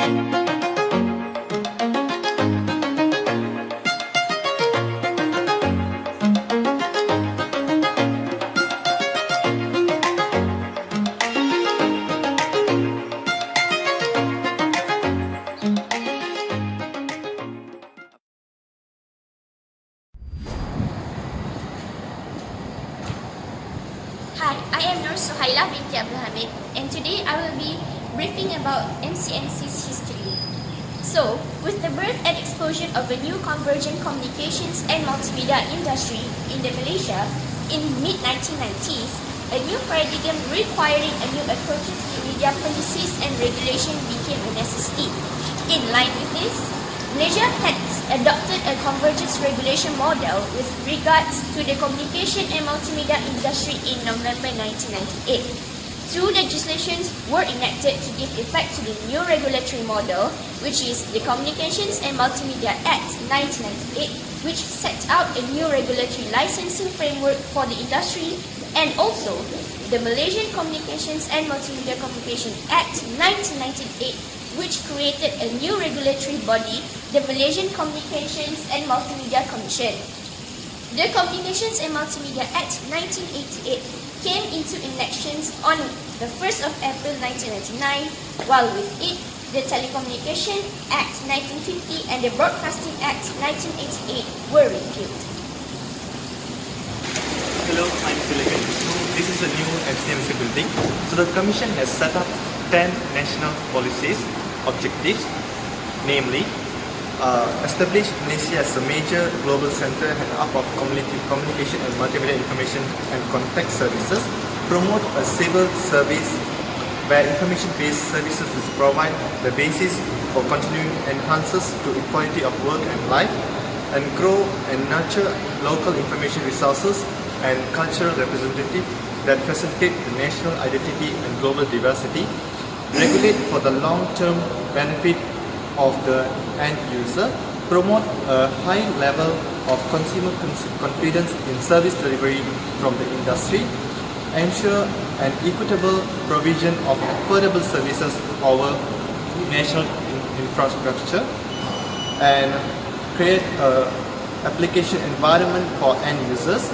Hi, I am Nur Suhaila binti Abdul Hamid, and today I will be briefing about MCMC's history. So, with the birth and explosion of a new convergent communications and multimedia industry in Malaysia in mid-1990s, a new paradigm requiring a new approaches to media policies and regulation became a necessity. In line with this, Malaysia had adopted a convergence regulation model with regards to the communication and multimedia industry in November 1998. Two legislations were enacted to give effect to the new regulatory model, which is the Communications and Multimedia Act 1998, which set out a new regulatory licensing framework for the industry, and also the Malaysian Communications and Multimedia Communication Act 1998, which created a new regulatory body, the Malaysian Communications and Multimedia Commission. The Communications and Multimedia Act 1988 came into enactness on the 1st of April 1999, while with it, the Telecommunication Act 1950 and the Broadcasting Act 1988 were repealed. Hello, I'm Silicon. This is a new MCMC building. So the Commission has set up 10 national policies, objectives, namely, establish Malaysia as a major global center and hub of communication and multimedia information and contact services, promote a civil service where information-based services will provide the basis for continuing enhances to equality of work and life, and grow and nurture local information resources and cultural representative that facilitate the national identity and global diversity, regulate for the long-term benefit of the end user, promote a high level of consumer confidence in service delivery from the industry, ensure an equitable provision of affordable services over national infrastructure, and create an application environment for end users,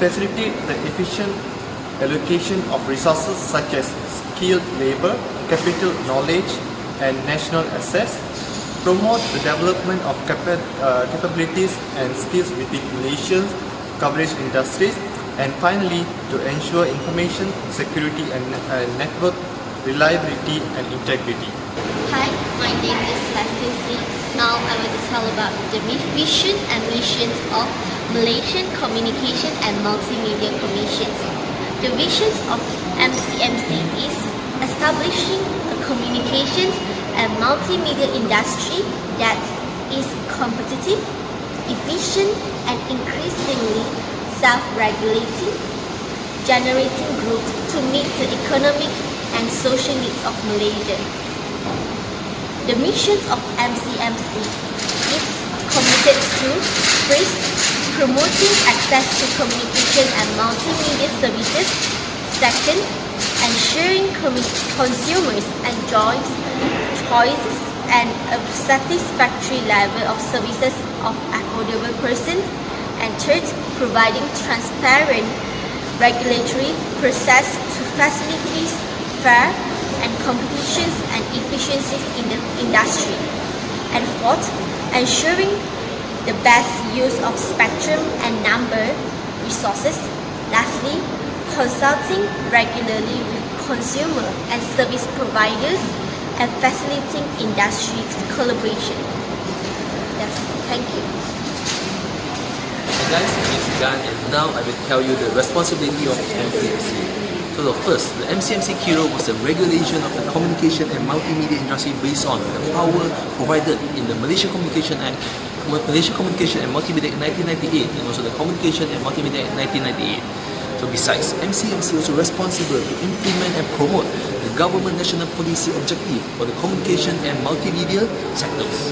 facilitate the efficient allocation of resources such as skilled labor, capital knowledge, and national assets, promote the development of capabilities and skills within Malaysian coverage industries, and finally, to ensure information security and network reliability and integrity. Hi, my name is Lastisi. Now I will tell about the vision and missions of Malaysian Communication and Multimedia Commission. The visions of MCMC is establishing a communications and multimedia industry that is competitive, efficient, and increasingly self-regulating, generating growth to meet the economic and social needs of Malaysia. The missions of MCMC is committed to first, promoting access to communication and multimedia services. Second, ensuring consumers enjoy choices and a satisfactory level of services of affordable person. And third, providing transparent regulatory process to facilitate fair and competitions and efficiencies in the industry. And fourth, ensuring the best use of spectrum and number resources. Lastly, consulting regularly with consumer and service providers and facilitating industry collaboration. Yes, thank you. Hi guys, my name is Gan, and now I will tell you the responsibility of MCMC. So the first, the MCMC key role was the regulation of the communication and multimedia industry based on the power provided in the Malaysian Communication and Multimedia Act 1998 and also the Communication and Multimedia Act 1998. So besides, MCMC also responsible to implement and promote the government national policy objective for the communication and multimedia sectors.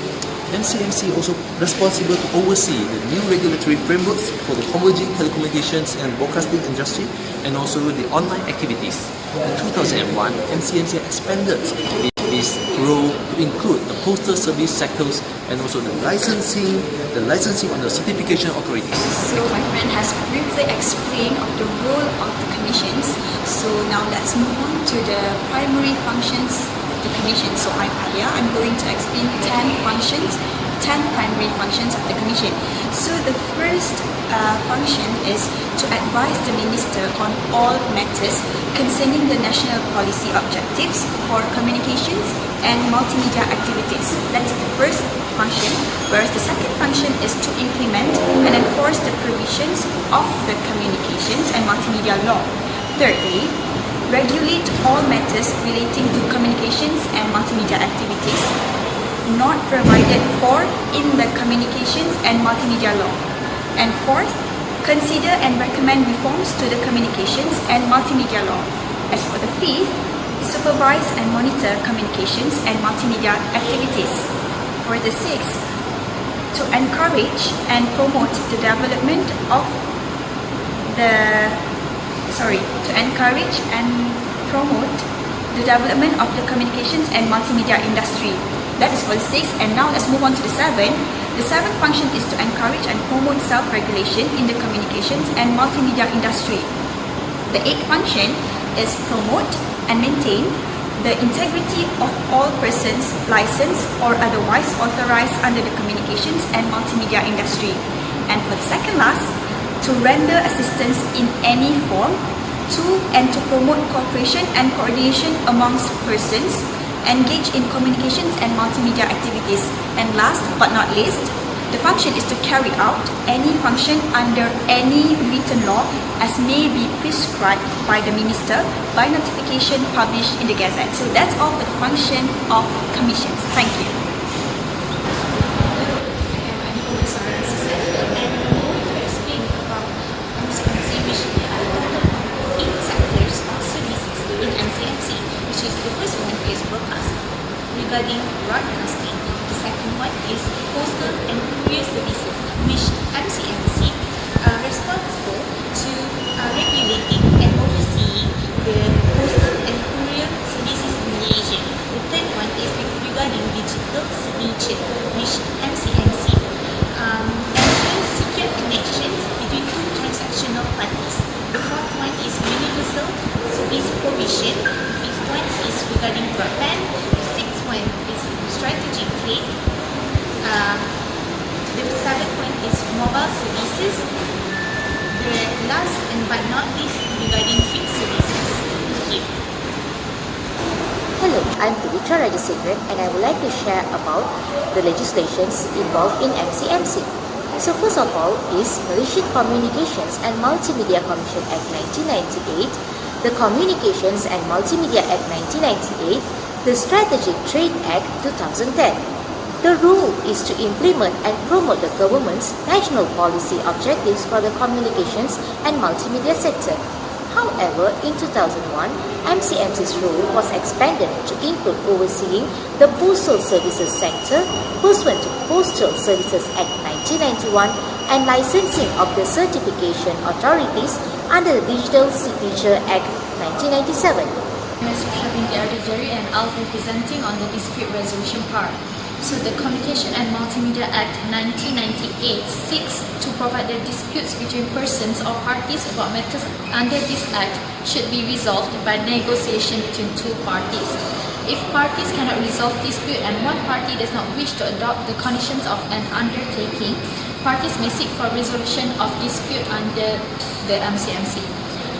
MCMC also responsible to oversee the new regulatory frameworks for the converging telecommunications and broadcasting industry and also the online activities. In 2001, MCMC expanded the its role to include the postal service sectors and also the licensing on the certification authorities. So my friend has briefly explained of the role of the commissions. So now let's move on to the primary functions of the commission. So I'm Alia. I'm going to explain 10 primary functions of the commission. So the first function is to advise the minister on all matters concerning the national policy objectives for communications and multimedia activities. That is the first function, whereas the second function is to implement and enforce the provisions of the communications and multimedia law. Thirdly, regulate all matters relating to communications and multimedia activities not provided for in the communications and multimedia law. And fourth, consider and recommend reforms to the communications and multimedia law. As for the fifth, supervise and monitor communications and multimedia activities. For the sixth, to encourage and promote the development of the communications and multimedia industry. That is for the sixth. And now let's move on to the seventh. The seventh function is to encourage and promote self-regulation in the communications and multimedia industry. The eighth function is promote and maintain the integrity of all persons licensed or otherwise authorized under the communications and multimedia industry. And for the second last, to render assistance in any form to and to promote cooperation and coordination amongst persons engaged in communications and multimedia activities. And last but not least, the function is to carry out any function under any written law as may be prescribed by the minister by notification published in the Gazette. So that's all for the function of commissions. Thank you. Regarding broadcasting, the second one is postal and courier services, which MCMC are responsible to regulating and overseeing the postal and courier services in Malaysia. The third one is regarding digital signature, which MCMC ensures secure connections between two transactional parties. The fourth one is universal service provision. The fifth one is regarding broadband. One is strategic trade. The seventh one is mobile services. The last and but not least regarding fixed services. Thank you. Hello, I'm Pavitra Rajasekharan and I would like to share about the legislations involved in MCMC. So first of all is Malaysian Communications and Multimedia Commission Act 1998, the Communications and Multimedia Act 1998, the Strategic Trade Act 2010. The rule is to implement and promote the government's national policy objectives for the communications and multimedia sector. However, in 2001, MCMC's role was expanded to include overseeing the postal services sector pursuant to Postal Services Act 1991 and licensing of the certification authorities under the Digital Signature Act 1997. And I'll be presenting on the dispute resolution part. So the Communication and Multimedia Act 1998 seeks to provide that disputes between persons or parties about matters under this act should be resolved by negotiation between two parties. If parties cannot resolve dispute and one party does not wish to adopt the conditions of an undertaking, parties may seek for resolution of dispute under the MCMC.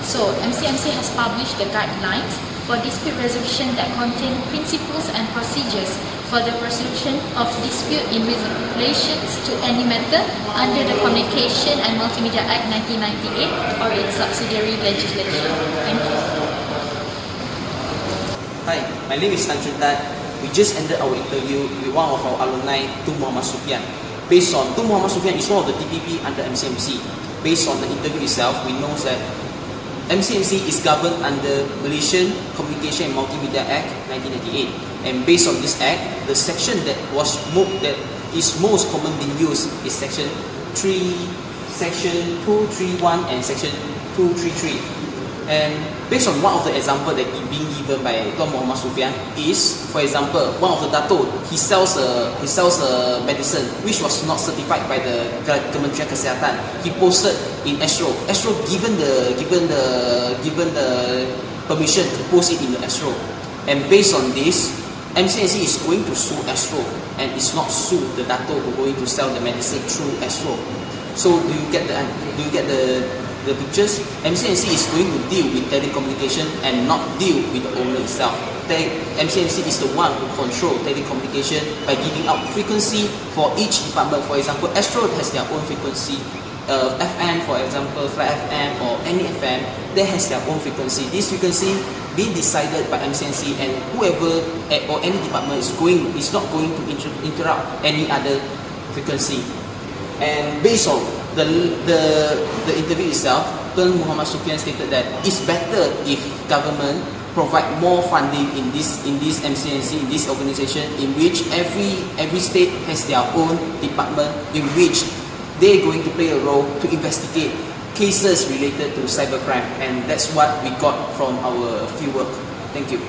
So MCMC has published the guidelines for dispute resolution that contain principles and procedures for the resolution of dispute in relation to any matter under the Communication and Multimedia Act 1998 or its subsidiary legislation. Thank you. Hi, my name is Tan Chun Tat. We just ended our interview with one of our alumni, Tun Muhammad Sufyan. Based on Tun Muhammad Sufyan is one of the TPP under MCMC. Based on the interview itself, we know that MCMC is governed under Malaysian Communication and Multimedia Act 1998, and based on this act, the section that is most commonly used is section 231 and section 233. And based on one of the example that being given by Tuan Muhammad Sufyan is, for example, one of the Dato, he sells a medicine which was not certified by the Kementerian Kesihatan. He posted in Astro. Astro given the permission to post it in the Astro. And based on this, MCMC is going to sue Astro and it's not sue the Dato who are going to sell the medicine through Astro. So do you get the pictures? MCMC is going to deal with telecommunication and not deal with the owner itself. MCMC is the one who control telecommunication by giving out frequency for each department. For example, Astro has their own frequency. FM, for example, Flat FM or any FM, they has their own frequency. This frequency being decided by MCMC, and whoever or any department is not going to interrupt any other frequency. And based on the interview itself, Tuan Muhammad Sufyan stated that it's better if government provide more funding in this MCMC, in this organization, in which every state has their own department in which they're going to play a role to investigate cases related to cybercrime, and that's what we got from our fieldwork. Thank you.